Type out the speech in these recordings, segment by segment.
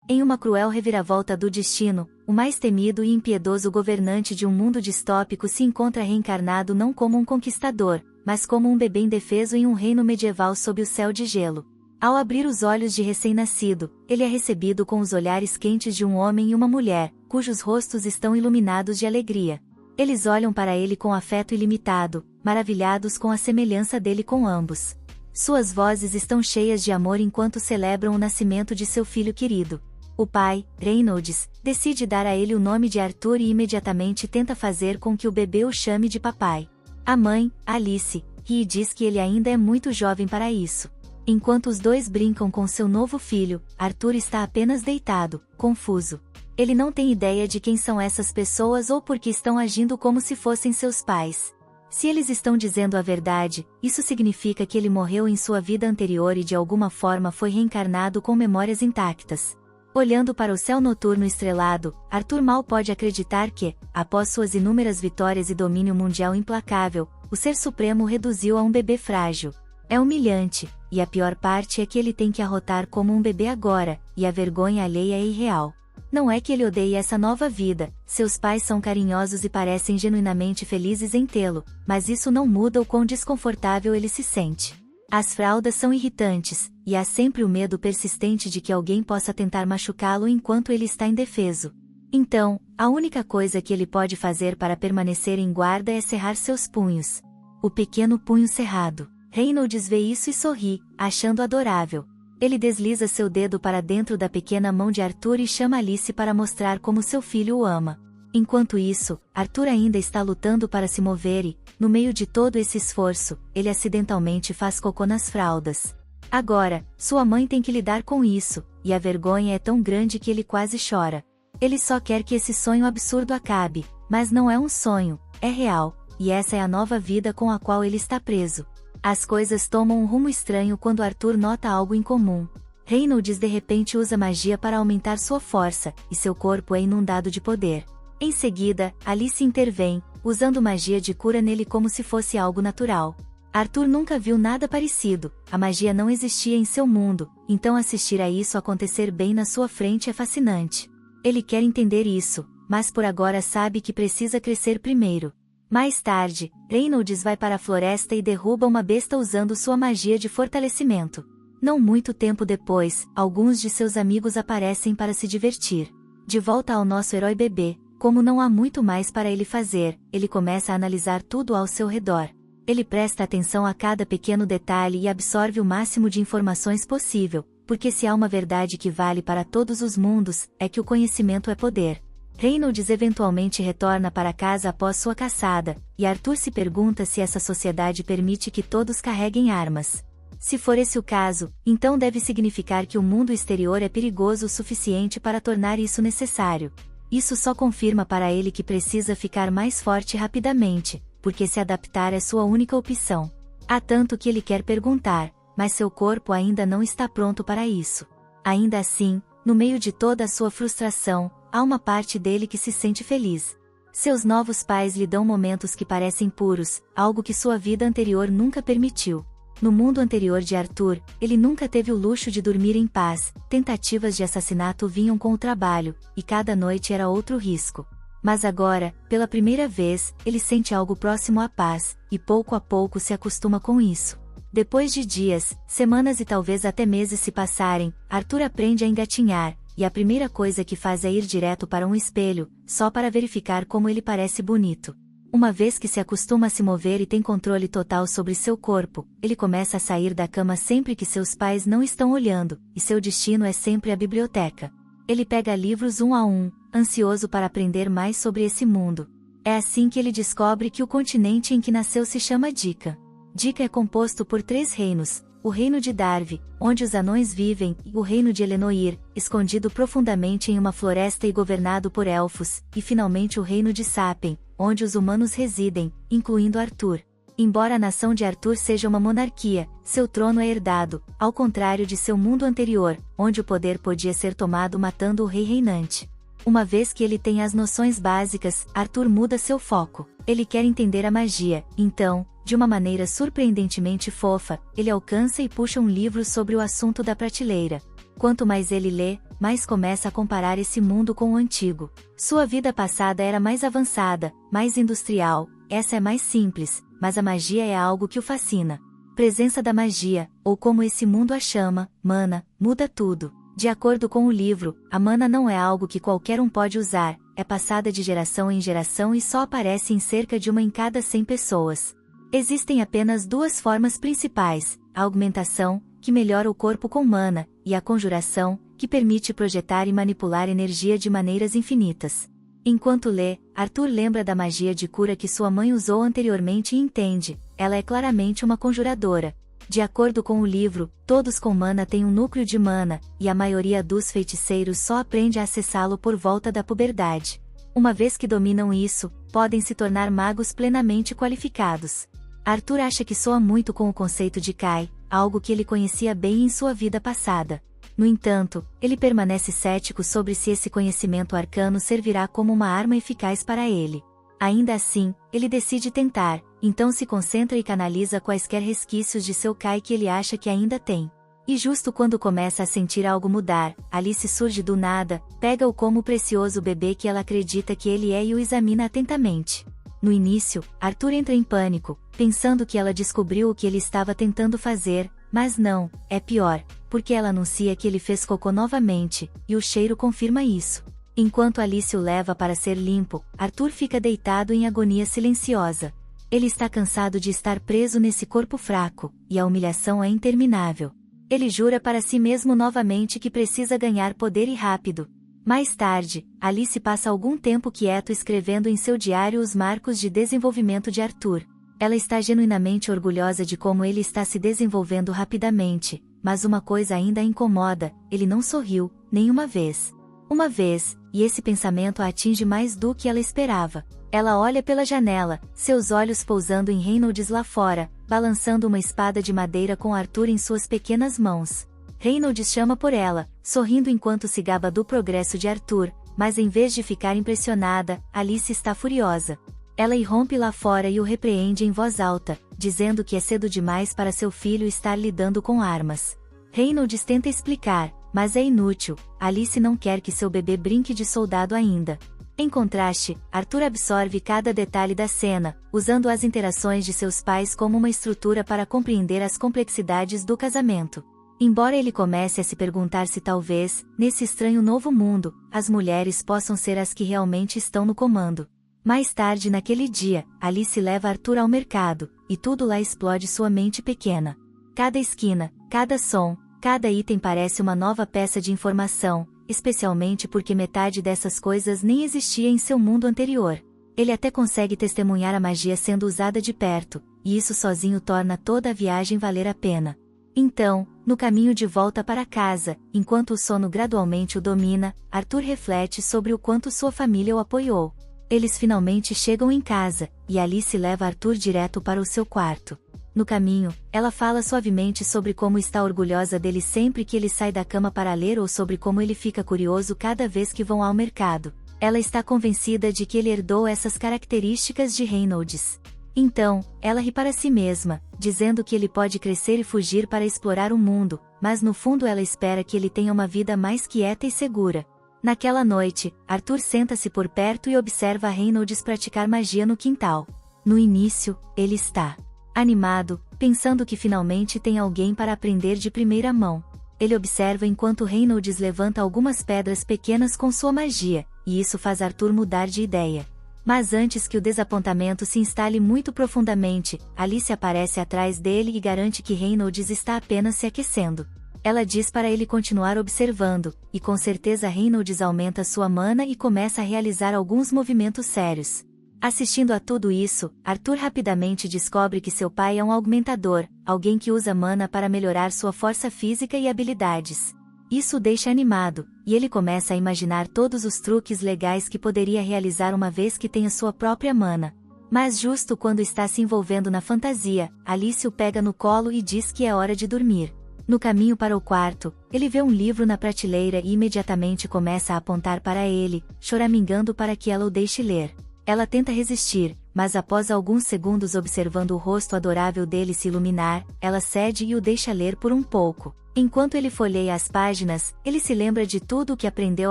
Em uma cruel reviravolta do destino, o mais temido e impiedoso governante de um mundo distópico se encontra reencarnado não como um conquistador, mas como um bebê indefeso em um reino medieval sob o céu de gelo. Ao abrir os olhos de recém-nascido, ele é recebido com os olhares quentes de um homem e uma mulher, cujos rostos estão iluminados de alegria. Eles olham para ele com afeto ilimitado, maravilhados com a semelhança dele com ambos. Suas vozes estão cheias de amor enquanto celebram o nascimento de seu filho querido. O pai, Reynolds, decide dar a ele o nome de Arthur e imediatamente tenta fazer com que o bebê o chame de papai. A mãe, Alice, ri e diz que ele ainda é muito jovem para isso. Enquanto os dois brincam com seu novo filho, Arthur está apenas deitado, confuso. Ele não tem ideia de quem são essas pessoas ou por que estão agindo como se fossem seus pais. Se eles estão dizendo a verdade, isso significa que ele morreu em sua vida anterior e de alguma forma foi reencarnado com memórias intactas. Olhando para o céu noturno estrelado, Arthur mal pode acreditar que, após suas inúmeras vitórias e domínio mundial implacável, o Ser Supremo o reduziu a um bebê frágil. É humilhante, e a pior parte é que ele tem que arrotar como um bebê agora, e a vergonha alheia é irreal. Não é que ele odeie essa nova vida, seus pais são carinhosos e parecem genuinamente felizes em tê-lo, mas isso não muda o quão desconfortável ele se sente. As fraldas são irritantes, e há sempre o medo persistente de que alguém possa tentar machucá-lo enquanto ele está indefeso. Então, a única coisa que ele pode fazer para permanecer em guarda é cerrar seus punhos. O pequeno punho cerrado. Reynolds vê isso e sorri, achando adorável. Ele desliza seu dedo para dentro da pequena mão de Arthur e chama Alice para mostrar como seu filho o ama. Enquanto isso, Arthur ainda está lutando para se mover e, no meio de todo esse esforço, ele acidentalmente faz cocô nas fraldas. Agora, sua mãe tem que lidar com isso, e a vergonha é tão grande que ele quase chora. Ele só quer que esse sonho absurdo acabe, mas não é um sonho, é real, e essa é a nova vida com a qual ele está preso. As coisas tomam um rumo estranho quando Arthur nota algo incomum. Reynolds de repente usa magia para aumentar sua força, e seu corpo é inundado de poder. Em seguida, Alice intervém, usando magia de cura nele como se fosse algo natural. Arthur nunca viu nada parecido, a magia não existia em seu mundo, então assistir a isso acontecer bem na sua frente é fascinante. Ele quer entender isso, mas por agora sabe que precisa crescer primeiro. Mais tarde, Reynolds vai para a floresta e derruba uma besta usando sua magia de fortalecimento. Não muito tempo depois, alguns de seus amigos aparecem para se divertir. De volta ao nosso herói bebê, como não há muito mais para ele fazer, ele começa a analisar tudo ao seu redor. Ele presta atenção a cada pequeno detalhe e absorve o máximo de informações possível, porque se há uma verdade que vale para todos os mundos, é que o conhecimento é poder. Reynolds eventualmente retorna para casa após sua caçada, e Arthur se pergunta se essa sociedade permite que todos carreguem armas. Se for esse o caso, então deve significar que o mundo exterior é perigoso o suficiente para tornar isso necessário. Isso só confirma para ele que precisa ficar mais forte rapidamente, porque se adaptar é sua única opção. Há tanto que ele quer perguntar, mas seu corpo ainda não está pronto para isso. Ainda assim, no meio de toda a sua frustração, há uma parte dele que se sente feliz. Seus novos pais lhe dão momentos que parecem puros, algo que sua vida anterior nunca permitiu. No mundo anterior de Arthur, ele nunca teve o luxo de dormir em paz, tentativas de assassinato vinham com o trabalho, e cada noite era outro risco. Mas agora, pela primeira vez, ele sente algo próximo à paz, e pouco a pouco se acostuma com isso. Depois de dias, semanas e talvez até meses se passarem, Arthur aprende a engatinhar, e a primeira coisa que faz é ir direto para um espelho, só para verificar como ele parece bonito. Uma vez que se acostuma a se mover e tem controle total sobre seu corpo, ele começa a sair da cama sempre que seus pais não estão olhando, e seu destino é sempre a biblioteca. Ele pega livros um a um, ansioso para aprender mais sobre esse mundo. É assim que ele descobre que o continente em que nasceu se chama Dica. Dica é composto por 3 reinos: o reino de Darvi, onde os anões vivem, e o reino de Elenoir, escondido profundamente em uma floresta e governado por elfos, e finalmente o reino de Sapen, onde os humanos residem, incluindo Arthur. Embora a nação de Arthur seja uma monarquia, seu trono é herdado, ao contrário de seu mundo anterior, onde o poder podia ser tomado matando o rei reinante. Uma vez que ele tem as noções básicas, Arthur muda seu foco. Ele quer entender a magia, então, de uma maneira surpreendentemente fofa, ele alcança e puxa um livro sobre o assunto da prateleira. Quanto mais ele lê, mais começa a comparar esse mundo com o antigo. Sua vida passada era mais avançada, mais industrial, essa é mais simples, mas a magia é algo que o fascina. Presença da magia, ou como esse mundo a chama, mana, muda tudo. De acordo com o livro, a mana não é algo que qualquer um pode usar, é passada de geração em geração e só aparece em cerca de 1 em cada 100 pessoas. Existem apenas 2 formas principais, a augmentação, que melhora o corpo com mana, e a conjuração, que permite projetar e manipular energia de maneiras infinitas. Enquanto lê, Arthur lembra da magia de cura que sua mãe usou anteriormente e entende, ela é claramente uma conjuradora. De acordo com o livro, todos com mana têm um núcleo de mana, e a maioria dos feiticeiros só aprende a acessá-lo por volta da puberdade. Uma vez que dominam isso, podem se tornar magos plenamente qualificados. Arthur acha que soa muito com o conceito de Kai, algo que ele conhecia bem em sua vida passada. No entanto, ele permanece cético sobre se esse conhecimento arcano servirá como uma arma eficaz para ele. Ainda assim, ele decide tentar, então se concentra e canaliza quaisquer resquícios de seu Kai que ele acha que ainda tem. E justo quando começa a sentir algo mudar, Alice surge do nada, pega-o como precioso bebê que ela acredita que ele é e o examina atentamente. No início, Arthur entra em pânico, pensando que ela descobriu o que ele estava tentando fazer, mas não, é pior, porque ela anuncia que ele fez cocô novamente, e o cheiro confirma isso. Enquanto Alice o leva para ser limpo, Arthur fica deitado em agonia silenciosa. Ele está cansado de estar preso nesse corpo fraco, e a humilhação é interminável. Ele jura para si mesmo novamente que precisa ganhar poder e rápido. Mais tarde, Alice passa algum tempo quieto escrevendo em seu diário os marcos de desenvolvimento de Arthur. Ela está genuinamente orgulhosa de como ele está se desenvolvendo rapidamente, mas uma coisa ainda a incomoda, ele não sorriu, nenhuma vez. Uma vez, e esse pensamento a atinge mais do que ela esperava. Ela olha pela janela, seus olhos pousando em Reynolds lá fora, balançando uma espada de madeira com Arthur em suas pequenas mãos. Reynolds chama por ela, sorrindo enquanto se gaba do progresso de Arthur, mas em vez de ficar impressionada, Alice está furiosa. Ela irrompe lá fora e o repreende em voz alta, dizendo que é cedo demais para seu filho estar lidando com armas. Reynolds tenta explicar, mas é inútil, Alice não quer que seu bebê brinque de soldado ainda. Em contraste, Arthur absorve cada detalhe da cena, usando as interações de seus pais como uma estrutura para compreender as complexidades do casamento. Embora ele comece a se perguntar se talvez, nesse estranho novo mundo, as mulheres possam ser as que realmente estão no comando. Mais tarde naquele dia, Alice leva Arthur ao mercado, e tudo lá explode sua mente pequena. Cada esquina, cada som, cada item parece uma nova peça de informação, especialmente porque metade dessas coisas nem existia em seu mundo anterior. Ele até consegue testemunhar a magia sendo usada de perto, e isso sozinho torna toda a viagem valer a pena. Então, no caminho de volta para casa, enquanto o sono gradualmente o domina, Arthur reflete sobre o quanto sua família o apoiou. Eles finalmente chegam em casa, e Alice leva Arthur direto para o seu quarto. No caminho, ela fala suavemente sobre como está orgulhosa dele sempre que ele sai da cama para ler ou sobre como ele fica curioso cada vez que vão ao mercado. Ela está convencida de que ele herdou essas características de Reynolds. Então, ela ri para si mesma, dizendo que ele pode crescer e fugir para explorar o mundo, mas no fundo ela espera que ele tenha uma vida mais quieta e segura. Naquela noite, Arthur senta-se por perto e observa Reynolds praticar magia no quintal. No início, ele está animado, pensando que finalmente tem alguém para aprender de primeira mão. Ele observa enquanto Reynolds levanta algumas pedras pequenas com sua magia, e isso faz Arthur mudar de ideia. Mas antes que o desapontamento se instale muito profundamente, Alice aparece atrás dele e garante que Reynolds está apenas se aquecendo. Ela diz para ele continuar observando, e com certeza Reynolds aumenta sua mana e começa a realizar alguns movimentos sérios. Assistindo a tudo isso, Arthur rapidamente descobre que seu pai é um augmentador, alguém que usa mana para melhorar sua força física e habilidades. Isso o deixa animado, e ele começa a imaginar todos os truques legais que poderia realizar uma vez que tenha sua própria mana. Mas justo quando está se envolvendo na fantasia, Alice o pega no colo e diz que é hora de dormir. No caminho para o quarto, ele vê um livro na prateleira e imediatamente começa a apontar para ele, choramingando para que ela o deixe ler. Ela tenta resistir, mas após alguns segundos observando o rosto adorável dele se iluminar, ela cede e o deixa ler por um pouco. Enquanto ele folheia as páginas, ele se lembra de tudo o que aprendeu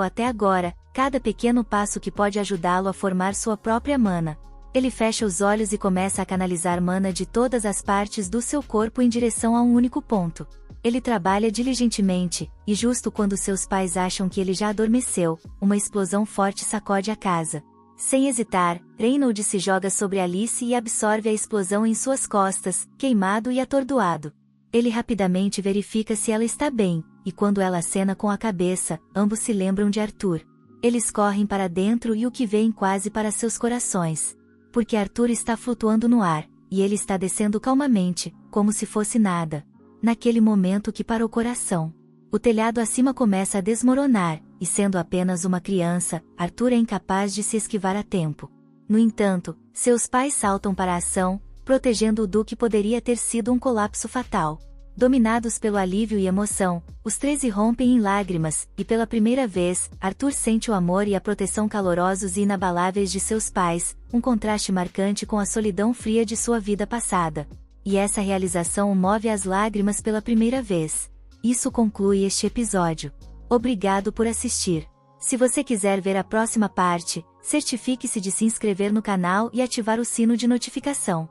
até agora, cada pequeno passo que pode ajudá-lo a formar sua própria mana. Ele fecha os olhos e começa a canalizar mana de todas as partes do seu corpo em direção a um único ponto. Ele trabalha diligentemente, e justo quando seus pais acham que ele já adormeceu, uma explosão forte sacode a casa. Sem hesitar, Reynolds se joga sobre Alice e absorve a explosão em suas costas, queimado e atordoado. Ele rapidamente verifica se ela está bem, e quando ela acena com a cabeça, ambos se lembram de Arthur. Eles correm para dentro e o que veem quase para seus corações. Porque Arthur está flutuando no ar, e ele está descendo calmamente, como se fosse nada. Naquele momento que para o coração. O telhado acima começa a desmoronar, e sendo apenas uma criança, Arthur é incapaz de se esquivar a tempo. No entanto, seus pais saltam para a ação, protegendo-o do que poderia ter sido um colapso fatal. Dominados pelo alívio e emoção, os 13 rompem em lágrimas, e pela primeira vez, Arthur sente o amor e a proteção calorosos e inabaláveis de seus pais, um contraste marcante com a solidão fria de sua vida passada. E essa realização o move às lágrimas pela primeira vez. Isso conclui este episódio. Obrigado por assistir. Se você quiser ver a próxima parte, certifique-se de se inscrever no canal e ativar o sino de notificação.